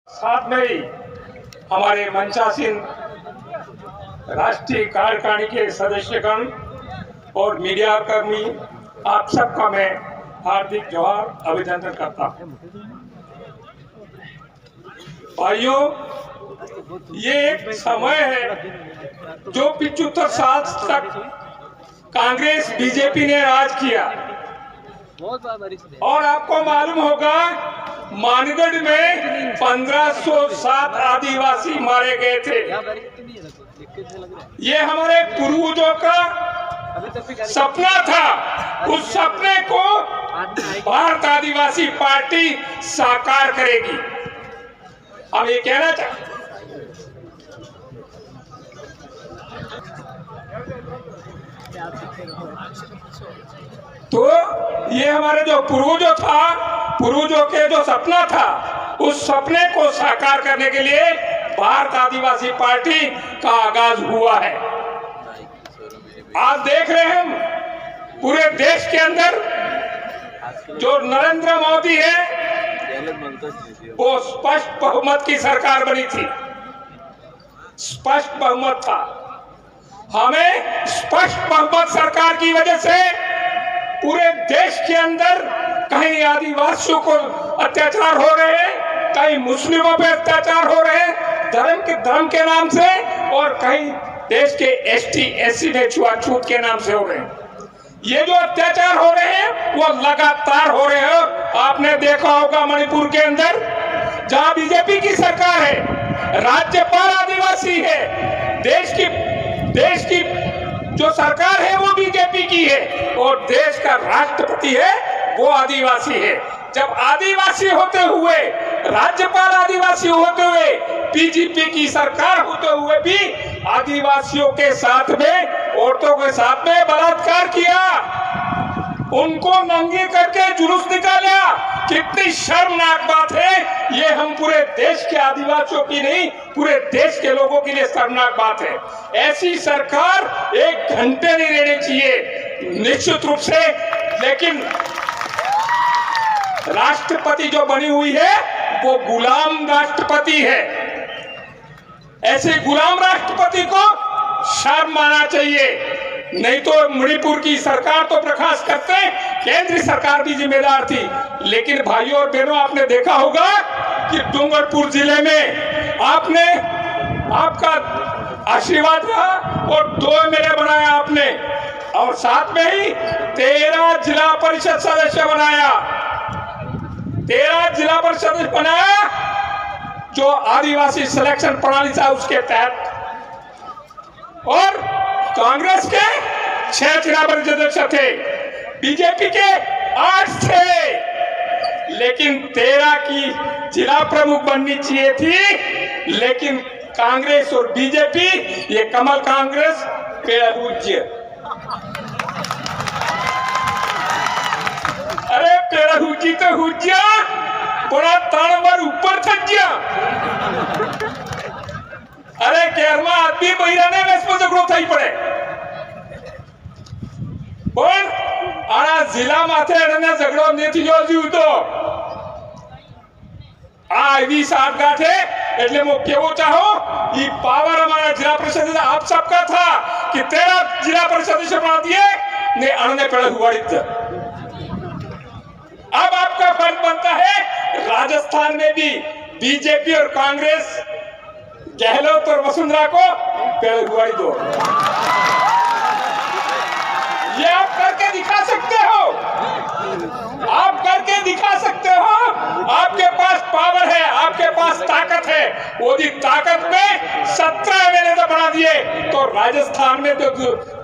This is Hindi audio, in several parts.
साथ में ही हमारे मंचासीन राष्ट्रीय कार्यकारिणी के सदस्यगण और मीडिया कर्मी, आप सबका मैं हार्दिक जोहार अभिनंदन करता हूं। भाइयों, ये एक समय है जो 75 साल तक कांग्रेस बीजेपी ने राज किया और आपको मालूम होगा मानगढ़ में 1507 आदिवासी मारे गए थे। ये हमारे पूर्वजों का सपना था। उस सपने को भारत आदिवासी पार्टी साकार करेगी। हम ये कहना चाहते तो ये हमारे जो पूर्वजों के जो सपना था, उस सपने को साकार करने के लिए भारत आदिवासी पार्टी का आगाज हुआ है। आज देख रहे हैं हम पूरे देश के अंदर जो नरेंद्र मोदी है, वो स्पष्ट बहुमत की सरकार बनी थी। स्पष्ट बहुमत था। हमें स्पष्ट बहुमत सरकार की वजह से पूरे देश के अंदर कहीं आदिवासियों को अत्याचार हो रहे हैं, कहीं मुस्लिमों पे अत्याचार हो रहे हैं धर्म के नाम से, और कहीं देश के एसटी एससी ने छुआछूत के नाम से हो रहे हैं। ये जो अत्याचार हो रहे हैं वो लगातार हो रहे हैं। आपने देखा होगा मणिपुर के अंदर जहां बीजेपी की सरकार है, राज्यपाल आदिवासी है, देश की जो सरकार है वो बीजेपी की है, और देश का राष्ट्रपति है वो आदिवासी है। जब आदिवासी होते हुए, राज्यपाल आदिवासी होते हुए, बीजेपी की सरकार होते हुए भी आदिवासियों के साथ में, औरतों के साथ में बलात्कार किया, उनको नंगे करके जुलूस निकाला, कितनी शर्मनाक बात है। ये हम पूरे देश के आदिवासियों की नहीं, पूरे देश के लोगों के लिए शर्मनाक बात है। ऐसी सरकार एक घंटे नहीं रहनी चाहिए निश्चित रूप से। लेकिन राष्ट्रपति जो बनी हुई है वो गुलाम राष्ट्रपति है। ऐसे गुलाम राष्ट्रपति को शर्म आना चाहिए। नहीं तो मणिपुर की सरकार तो बर्खास्त करते, केंद्र सरकार भी जिम्मेदार थी। लेकिन भाइयों और बहनों, आपने देखा होगा कि डूंगरपुर जिले में आपका आशीर्वाद रहा और 2 एमएलए बनाया आपने, और साथ में ही 13 जिला परिषद सदस्य बनाया। 13 जिला परिषद बनाया जो आदिवासी सिलेक्शन प्रणाली था उसके तहत, और कांग्रेस के 6 जिला परिषद सदस्य थे, बीजेपी के 8 थे। लेकिन 13 की जिला प्रमुख बननी चाहिए थी, लेकिन कांग्रेस और बीजेपी, ये कमल कांग्रेस पेड़ पूज्य, अरे पेड़ हुजी तो हुजिया बड़ा ताणवर ऊपर थज्या। अरे केरमा आदमी बहिराने वेसમાં ઝઘડો થઈ પડે, પણ આના જિલ્લા માથે એના ઝઘડો નથી જોયું તો આ એવી સાઠગાંઠ है। એટલે હું કેવો ચાહો ये पावर हमारा जिला परिषद आप सबका था कि 13 जिला परिषद से बना दिए ने अणने पेड़ हुआड़ी। अब आपका फर्ज बनता है राजस्थान में भी बीजेपी और कांग्रेस, गहलोत और वसुंधरा को पेड़ हुआड़ी दो। ये आप करके दिखा सकते हो, आप करके दिखा सकते हो। आपके पास पावर है, आपके पास ताकत है। वो भी ताकत में 17 एमएलए तो बना दिए, तो राजस्थान में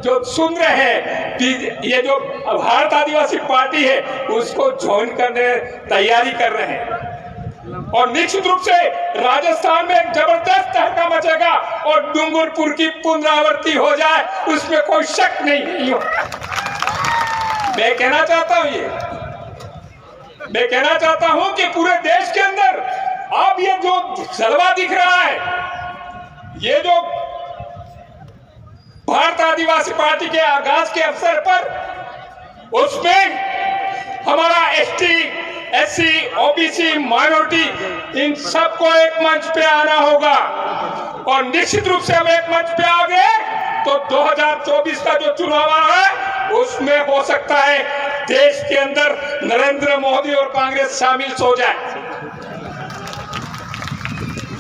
जो सुन रहे हैं, ये जो भारत आदिवासी पार्टी है उसको ज्वाइन करने तैयारी कर रहे हैं, और निश्चित रूप से राजस्थान में एक जबरदस्त तहलका मचेगा और डूंगरपुर की पुनरावृत्ति हो जाए, उसमें कोई शक नहीं हो। मैं कहना चाहता हूं कि पूरे देश के अंदर अब ये जो जलवा दिख रहा है, ये जो भारत आदिवासी पार्टी के आगाज के अवसर पर, उसमें हमारा एसटी एससी, ओबीसी, माइनॉरिटी, इन सबको एक मंच पे आना होगा। और निश्चित रूप से हम एक मंच पे आ गए तो 2024 का जो चुनाव है उसमें हो सकता है देश के अंदर नरेंद्र मोदी और कांग्रेस शामिल हो जाए।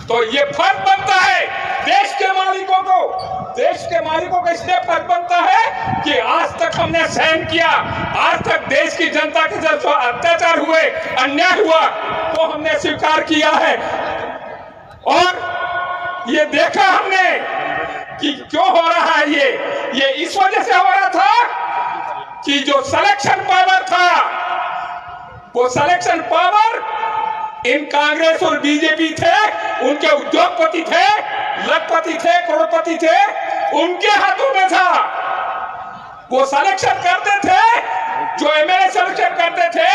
तो ये फर्क बनता है देश के मालिकों को इसलिए फर्क बनता है कि आज तक हमने सहन किया, आज तक देश की जनता के साथ अत्याचार हुए, अन्याय हुआ, तो हमने स्वीकार किया है। और ये देखा हमने कि क्यों हो रहा है ये इस वजह से हो रहा था कि जो सिलेक्शन पावर था, वो सिलेक्शन पावर इन कांग्रेस और बीजेपी थे, उनके उद्योगपति थे, लखपति थे, करोड़पति थे, उनके हाथों में था। वो सिलेक्शन करते थे, जो एमएलए सिलेक्शन करते थे,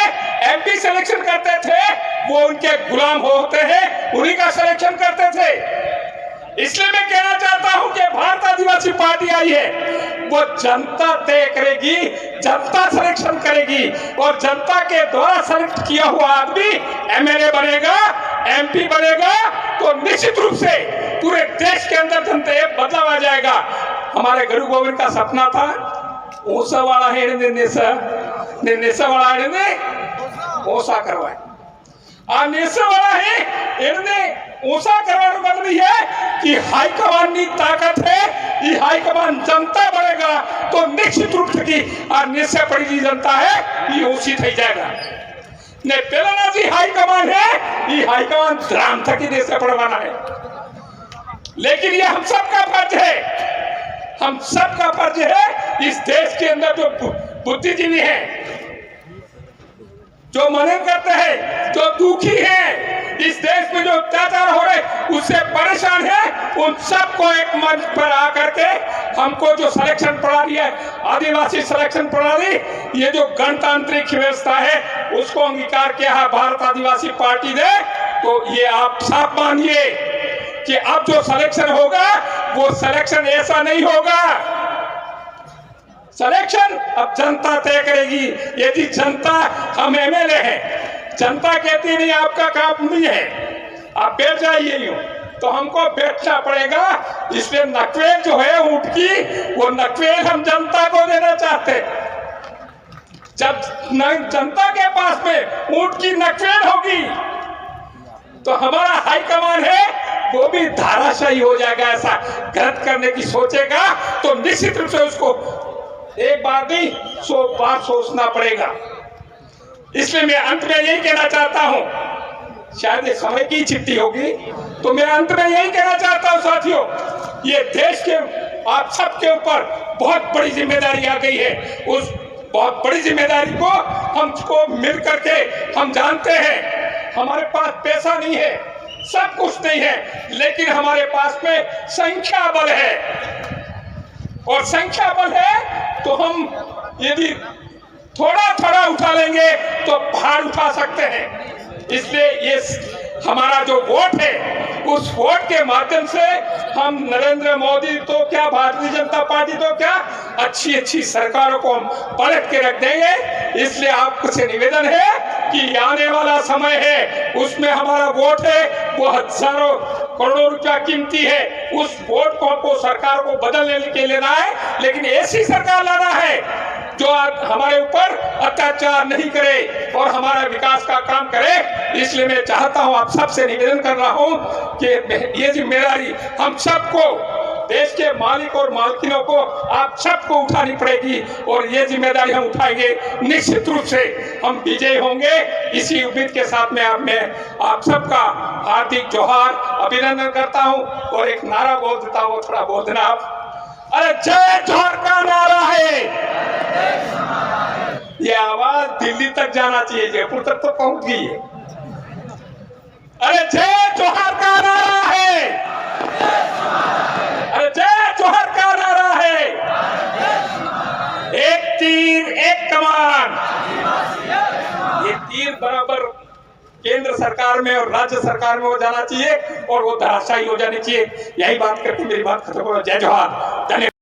एमपी सिलेक्शन करते थे, वो उनके गुलाम होते हैं, उन्हीं का सिलेक्शन करते थे। इसलिए मैं कहना चाहता हूं कि भारत आदिवासी पार्टी आई है, वो जनता तय करेगी, जनता सिलेक्शन करेगी और जनता के द्वारा सेलेक्ट किया हुआ आदमी एमएलए बनेगा, एमपी बनेगा, तो निश्चित रूप से पूरे देश के अंदर जनता बदलाव आ जाएगा। हमारे गुरु गोविंद का सपना था ओसा वाला है नेसा वाला है ओसा करवाए नेसा वाला है इन्होंने ऊंचा करवाने मतलब है कि हाईकमान की ताकत है, ये हाईकमान जनता बनेगा तो निश्चित रूप से की निश्चय पड़ी जनता है ये ऊंची थी जाएगा। ने पहला जी हाईकमान है, ये हाईकमान ध्यान था कि देश पड़वाना है। लेकिन ये हम सबका फर्ज है, हम सबका फर्ज है। इस देश के अंदर जो बुद्धिजीवी है, जो मनन करते हैं, जो दुखी है, इस देश में जो अत्याचार हो रहे उससे परेशान है, उन सबको एक मंच पर आकर के हमको जो सिलेक्शन प्रणाली है, आदिवासी सिलेक्शन प्रणाली, ये जो गणतांत्रिक व्यवस्था है उसको अंगीकार किया है भारत आदिवासी पार्टी ने। तो ये आप साफ मानिए कि अब जो सिलेक्शन होगा वो सिलेक्शन ऐसा नहीं होगा, सिलेक्शन अब जनता तय करेगी। यदि जनता, हम एमएलए हैं, जनता कहती नहीं आपका काम नहीं है, आप बैठ जाइए यूं, तो हमको बैठना पड़ेगा। इसलिए नकवेल जो है ऊंट की, वो नकवेल हम जनता को देना चाहते। जब जनता के पास में ऊंट की नकवेल होगी तो हमारा हाईकमान है वो भी धाराशाही हो जाएगा। ऐसा गलत करने की सोचेगा तो निश्चित रूप से उसको एक बार नहीं 100 बार सोचना पड़ेगा। इसलिए मैं अंत में यही कहना चाहता हूं, शायद ये समय की चिट्ठी होगी, तो मैं अंत में यही कहना चाहता हूं साथियों, ये देश के आप सबके ऊपर बहुत बड़ी जिम्मेदारी आ गई है। उस बहुत बड़ी जिम्मेदारी को हमको मिल करके, हम जानते हैं हमारे पास पैसा नहीं है, सब कुछ नहीं है, लेकिन हमारे पास में संख्या बल है। और संख्या बल है तो हम यदि थोड़ा थोड़ा उठा लेंगे तो पहाड़ उठा सकते हैं। इसलिए ये हमारा जो वोट है, उस वोट के माध्यम से हम नरेंद्र मोदी तो क्या, भारतीय जनता पार्टी तो क्या, अच्छी अच्छी सरकारों को हम पलट के रख देंगे। इसलिए आपसे निवेदन है कि आने वाला समय है उसमें हमारा वोट है वो हजारों करोड़ों रुपया कीमती है। उस वोट को हमको सरकार को बदलने के लेना है, लेकिन ऐसी सरकार लाना है जो हमारे ऊपर अत्याचार नहीं करे और हमारा विकास का काम करे। इसलिए मैं चाहता हूं, आप सबसे निवेदन कर रहा हूं कि ये जिम्मेदारी हम सबको, देश के मालिक और मालकिनों को, आप सबको उठानी पड़ेगी और ये जिम्मेदारी हम उठाएंगे। निश्चित रूप से हम विजयी होंगे। इसी उम्मीद के साथ में आप सबका हार्दिक जोहार, अभिनंदन करता हूं और एक नारा बोल देता हूं, थोड़ा बोल देना आप। अरे जय जोहर का नारा है, ये आवाज दिल्ली तक जाना चाहिए, जयपुर तक तो पहुंच गई है। अरे जय जोहर का नारा है, अरे जय जोहर का नारा है। एक तीर एक कमान, ये तीर बराबर केंद्र सरकार में और राज्य सरकार में हो जाना चाहिए और वो धराशायी हो जानी चाहिए। यही बात करके मेरी बात खत्म हो। जय जोहार, धन्यवाद।